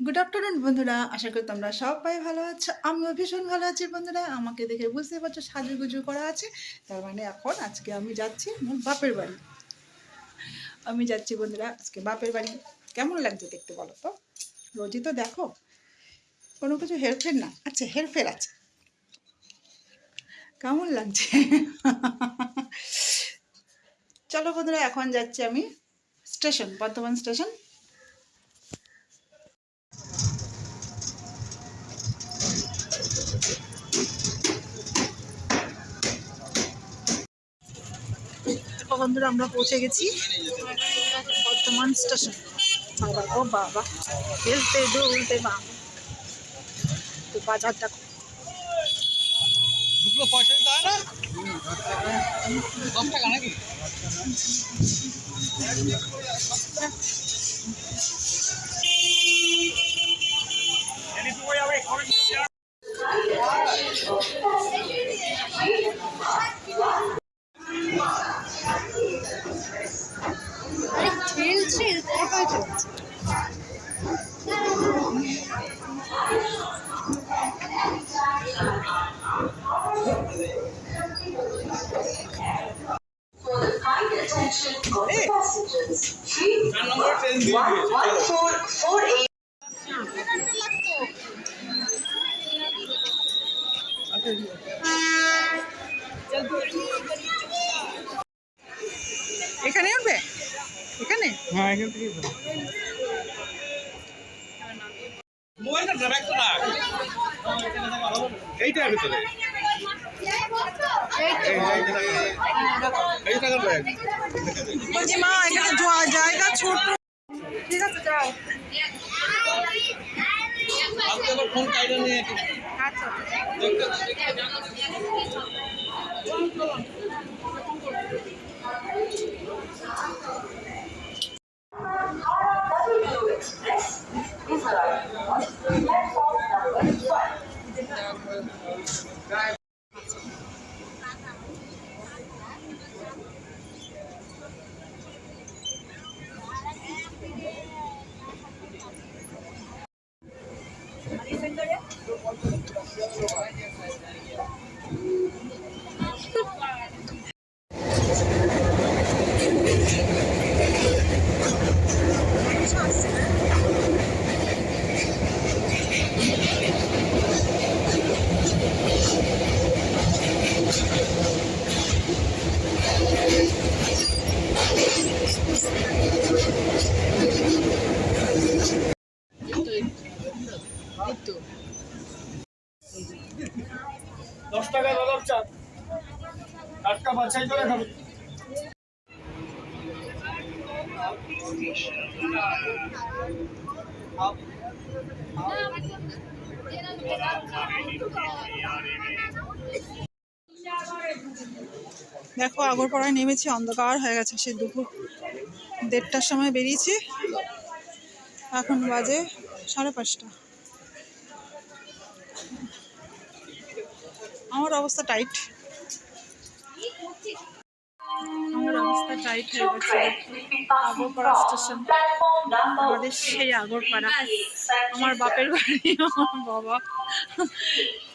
Good afternoon বন্ধুরা, আশা করি তোমরা সবাই ভালো আছো। আমিও ভীষণ ভালো আছি বন্ধুরা। আমাকে দেখে বুঝতে পারছো সাজুগুজু করা আছে, তার মানে এখন আজকে আমি যাচ্ছি আমার বাপের বাড়ি। আমি যাচ্ছি বন্ধুরা আজকে বাপের বাড়ি। কেমন লাগছে দেখতে বলো তো? রোজই তো দেখো কোনো কিছু হেরফের না, আচ্ছা হেরফের আছে। কেমন লাগছে? চলো বন্ধুরা, এখন যাচ্ছি আমি স্টেশন, বর্ধমান স্টেশন। বন্ধুরা আমরা পৌঁছে গেছি বর্ধমান স্টেশন। বাবা ও বাবা, হেলতে দুলতে বাবা, তো বাজার দেখো। পয়সা দিতে হয় না, 10 টাকা নাকি? Attention all passengers. Train number 1448. এখানে উঠবে? এখানে? হ্যাঁ, এখান থেকে মোবাইলটা ব্যাগ তো না, এইটার ভিতরে এই টাকার ব্যাগ। বলছি মা, এখানে জায়গা ছোট। ঠিক আছে যাও। আপনি আবার ফোন কাইটা নিয়ে আচ্ছা W Express is arriving on platform number 12. তো 10 টাকা বাদাম চা, টাটকা বাছাই করে খাবেন। দেখো আগরপাড়ায় নেমেছি, অন্ধকার হয়ে গেছে। সেই দুপুর 1:30টার সময় বেরিয়েছি, এখন বাজে 5:30। আমার অবস্থা টাইট, আমার অবস্থা টাইট হয়ে গেছে। আগরপাড়া স্টেশন, আমাদের সেই আগরপাড়া, আমার বাপের বাড়ি, আমার বাবা।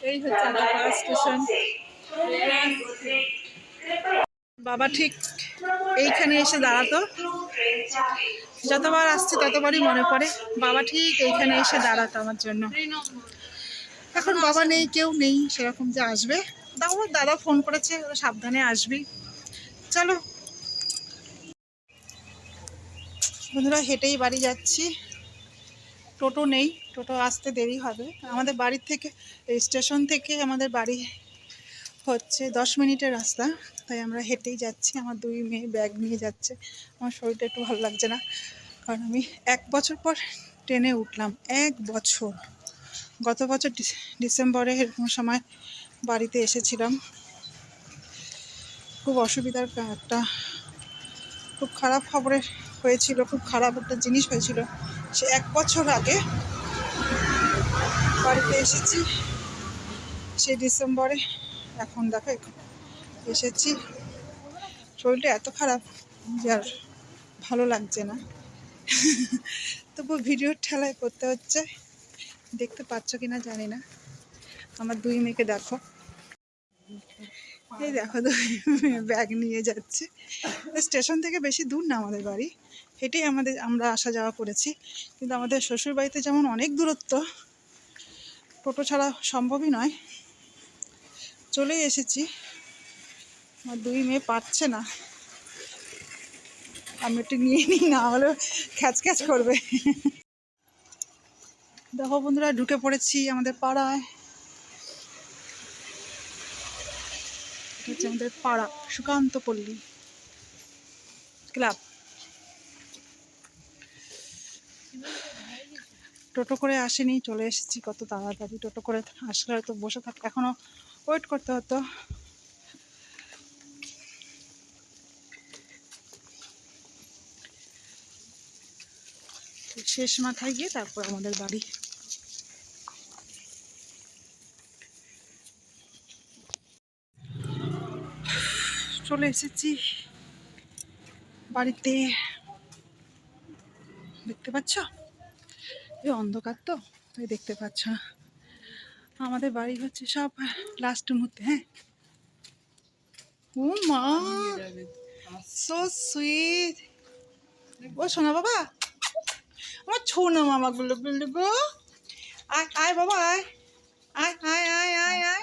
এই হচ্ছে আগরপাড়া স্টেশন। বাবা ঠিক এইখানে এসে দাঁড়াতো, যতবার আসছি ততবারই মনে পড়ে বাবা ঠিক এইখানে এসে দাঁড়াতো আমার জন্য। এখন বাবা নেই, কেউ নেই সেরকম যে আসবে। তাও দাদা ফোন করেছে, সাবধানে আসবি। চলো বন্ধুরা, হেঁটেই বাড়ি যাচ্ছি। টোটো নেই, টোটো আসতে দেরি হবে। আমাদের বাড়ির থেকে, এই স্টেশন থেকে আমাদের বাড়ি হচ্ছে 10 মিনিটের রাস্তা, তাই আমরা হেঁটেই যাচ্ছি। আমার 2 মেয়ে ব্যাগ নিয়ে যাচ্ছে। আমার শরীরটা একটু ভালো লাগছে না, কারণ আমি 1 বছর পর ট্রেনে উঠলাম। 1 বছর, গত বছর ডিসেম্বরে এরকম সময় বাড়িতে এসেছিলাম। খুব অসুবিধার একটা, খুব খারাপ খবরের হয়েছিল, খুব খারাপ একটা জিনিস হয়েছিল। সে 1 বছর আগে বাড়িতে এসেছি, সেই ডিসেম্বরে। এখন দেখো এসেছি, শরীরটা এত খারাপ যে আর ভালো লাগছে না। তবু ভিডিওর ঠেলায় করতে হচ্ছে। দেখতে পাচ্ছ কিনা জানি না। আমার দুই মেয়েকে দেখো, এই দেখো দুই মেয়ে ব্যাগ নিয়ে যাচ্ছে। স্টেশন থেকে বেশি দূর না আমাদের বাড়ি, হেঁটেই আমরা আসা যাওয়া করেছি। কিন্তু আমাদের শ্বশুর বাড়িতে যেমন অনেক দূরত্ব, টোটো ছাড়া সম্ভবই নয়। চলেই এসেছি। আমার দুই মেয়ে পারছে না, আমি একটু নিয়ে নিই, না হলে খ্যাচ খ্যাচ করবে। দেখো বন্ধুরা, ঢুকে পড়েছি আমাদের পাড়ায়। এটা হচ্ছে আমাদের পাড়া, সুকান্ত পল্লী ক্লাব। টোটো করে আসেনি, চলে এসেছি কত তাড়াতাড়ি। টোটো করে আসলে হয়তো বসে থাকতে, এখনো ওয়েট করতে হতো। শেষ মাথায় গিয়ে তারপর আমাদের বাড়ি। চলে এসেছি বাড়িতে। দেখতে পাচ্ছ, এই অন্ধকার তো তাই দেখতে পাচ্ছ না। আমাদের বাড়ি হচ্ছে সব লাস্ট মুহূর্তে। হ্যাঁ, ও মা, সো সুইট। ও শোনা বাবা, আমার ছোনা মামা গুলো গুলো গো। আয় আয় বাবা, আয় আয় আয় আয় আয় আয়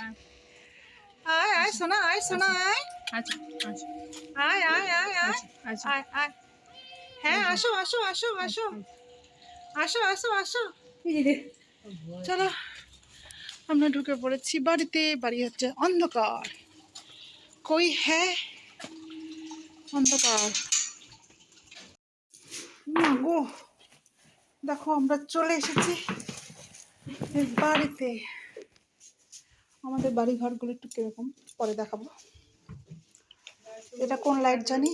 আয় আয় সোনা, আয় সোনা, আয় আয় আয় আয় আয় আয় আয়। হ্যাঁ, আসো আসো আসো আসো আসো আসো আসো। চলো, আমরা ঢুকে পড়েছি বাড়িতে। বাড়ি হচ্ছে অন্ধকার, কই হ্যাঁ অন্ধকার। না গো, দেখো আমরা চলে এসেছি এই বাড়িতে। আমাদের বাড়ি ঘরগুলো একটু কিরকম পরে দেখাবো। এটা কোন লাইট জানি,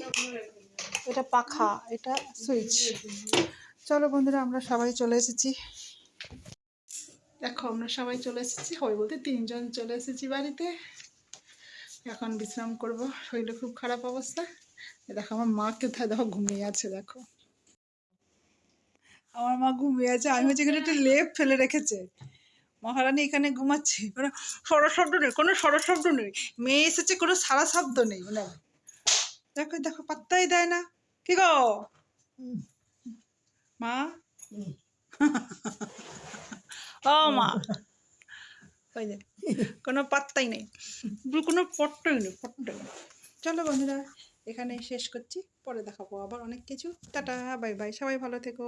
এটা পাখা, এটা সুইচ। চলো বন্ধুরা, আমরা সবাই চলে এসেছি। দেখো আমরা সবাই চলে এসেছি, হয় বলতে তিনজন চলে এসেছি বাড়িতে। এখন বিশ্রাম করব, শরীরে খুব খারাপ অবস্থা। দেখো আমার মা কোথায়, দেখো ঘুমিয়ে আছে। দেখো আমার মা ঘুমিয়ে আছে, আমি হচ্ছে এখানে একটা লেপ ফেলে রেখেছে। মহারানী এখানে ঘুমাচ্ছে, কোনো সড় শব্দ নেই, কোনো সড় শব্দ নেই। মেয়ে এসেছে, কোনো সারা শব্দ নেই। মানে দেখো দেখো, পাত্তাই দেয় না। কি গো মা, ও মা, ওই যে কোনো পাত্তাই নেই, কোনো পট্টই নেই, পট্টই নেই। চলো বন্ধুরা, এখানে শেষ করছি, পরে দেখাবো আবার অনেক কিছু। টাটা, বাই বাই, সবাই ভালো থেকো।